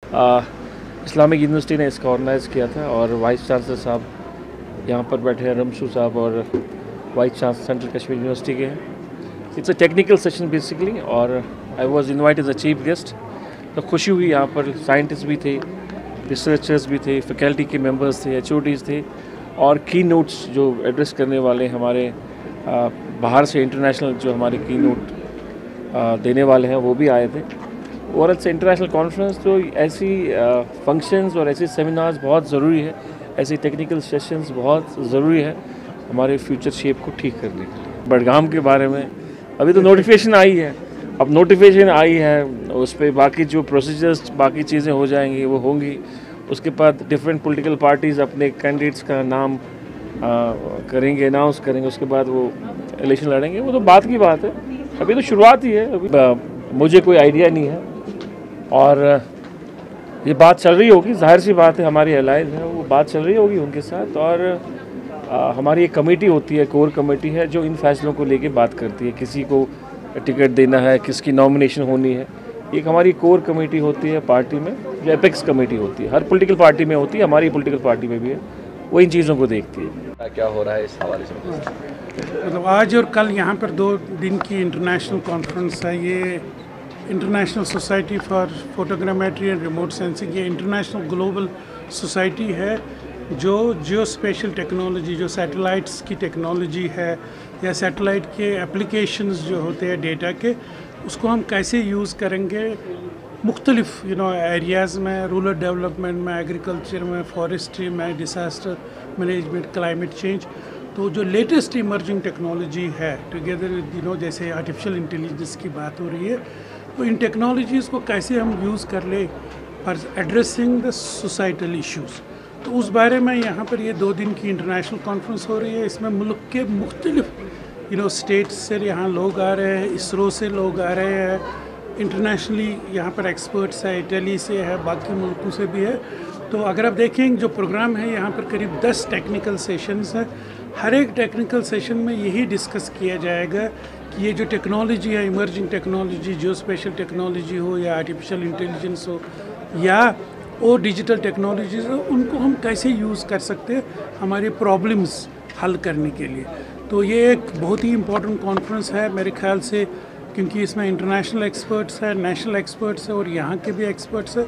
Islamic university ने इसका organise किया था और वाइस चांसलर साहब यहाँ पर बैठे हैं, रमशू साहब, और vice chancellor central Kashmir university के हैं। It's a technical session basically, और I was invited as a chief guest. तो खुशी हुई, यहाँ पर साइंटिस्ट भी थे, रिसर्चर्स भी थे, फैकल्टी के मेंबर्स थे, HODs थे, और की नोट्स जो एड्रेस करने वाले हमारे बाहर से इंटरनेशनल जो हमारे की नोट देने वाले हैं वो भी आए थे। और इट्स इंटरनेशनल कॉन्फ्रेंस, तो ऐसी फंक्शंस और ऐसे सेमिनार्स बहुत ज़रूरी है, ऐसे टेक्निकल सेशंस बहुत ज़रूरी है हमारे फ्यूचर शेप को ठीक करने के लिए। बडगाम के बारे में अभी तो नोटिफिकेशन आई है, अब नोटिफिकेशन आई है उस पर बाकी जो प्रोसीजर्स बाकी चीज़ें हो जाएंगी वो होंगी। उसके बाद डिफरेंट पॉलिटिकल पार्टीज़ अपने कैंडिडेट्स का नाम करेंगे, अनाउंस करेंगे, उसके बाद वो इलेक्शन लड़ेंगे। वो तो बात की बात है, अभी तो शुरुआत ही है, अभी मुझे कोई आइडिया नहीं है। और ये बात चल रही होगी, जाहिर सी बात है, हमारी एलाइज है, वो बात चल रही होगी उनके साथ। और हमारी एक कमेटी होती है, कोर कमेटी है, जो इन फैसलों को लेके बात करती है, किसी को टिकट देना है, किसकी नॉमिनेशन होनी है। एक हमारी कोर कमेटी होती है पार्टी में, जो एपेक्स कमेटी होती है, हर पॉलिटिकल पार्टी में होती है, हमारी पॉलिटिकल पार्टी में भी है, वो इन चीज़ों को देखती है। क्या हो रहा है इस हवाले से? मतलब आज और कल यहाँ पर 2 दिन की इंटरनेशनल कॉन्फ्रेंस है। ये international society for photogrammetry and remote sensing, ये इंटरनेशनल ग्लोबल सोसाइटी है जो जियो स्पेशल टेक्नोलॉजी, जो सैटेलाइट्स की टेक्नोलॉजी है या सैटेलाइट के एप्लीकेशंस जो होते हैं डेटा के, उसको हम कैसे यूज़ करेंगे मुख्तलिफ एरियाज़ में, रूरल डेवलपमेंट में, एग्रीकल्चर में, फॉरेस्ट्री में, डिसास्टर मैनेजमेंट, क्लाइमेट चेंज। तो जो लेटेस्ट इमर्जिंग टेक्नोलॉजी है टुगेदर विद जैसे आर्टिफिशियल इंटेलिजेंस की बात हो रही है, तो इन टेक्नोलॉजीज़ को कैसे हम यूज़ कर ले for addressing the societal issues. तो उस बारे में यहाँ पर ये 2 दिन की इंटरनेशनल कॉन्फ्रेंस हो रही है। इसमें मुल्क के मुख्तलिफ स्टेट्स से यहाँ लोग आ रहे हैं, इसरो से लोग आ रहे हैं, इंटरनेशनली यहाँ पर एक्सपर्ट्स है, इटली से है, बाकी मुल्कों से भी है। तो अगर आप देखें जो प्रोग्राम है, यहाँ पर करीब 10 टेक्निकल सेशंस हैं। हर एक टेक्निकल सेशन में यही डिस्कस किया जाएगा कि ये जो टेक्नोलॉजी है, इमर्जिंग टेक्नोलॉजी, जो स्पेशल टेक्नोलॉजी हो या आर्टिफिशियल इंटेलिजेंस हो या और डिजिटल टेक्नोलॉजीज हो, उनको हम कैसे यूज़ कर सकते हैं हमारे प्रॉब्लम्स हल करने के लिए। तो ये एक बहुत ही इम्पोर्टेंट कॉन्फ्रेंस है मेरे ख्याल से, क्योंकि इसमें इंटरनेशनल एक्सपर्ट्स हैं, नेशनल एक्सपर्ट्स हैं और यहाँ के भी एक्सपर्ट्स हैं।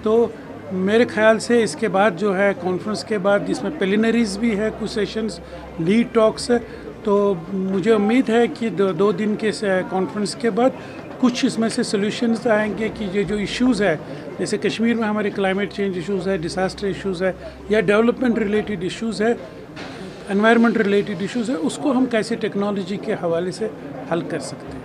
तो मेरे ख्याल से इसके बाद जो है कॉन्फ्रेंस के बाद, जिसमें प्रिलिमिनरीज भी है, कुछ सेशंस, लीड टॉक्स है, तो मुझे उम्मीद है कि 2 दिन के कॉन्फ्रेंस के बाद कुछ इसमें से सॉल्यूशंस आएंगे कि ये जो इश्यूज़ है, जैसे कश्मीर में हमारे क्लाइमेट चेंज इश्यूज़ है, डिसास्टर इश्यूज़ है या डेवलपमेंट रिलेटेड इश्यूज़ है, एनवायरनमेंट रिलेटेड इश्यूज़ है, उसको हम कैसे टेक्नोलॉजी के हवाले से हल कर सकते हैं।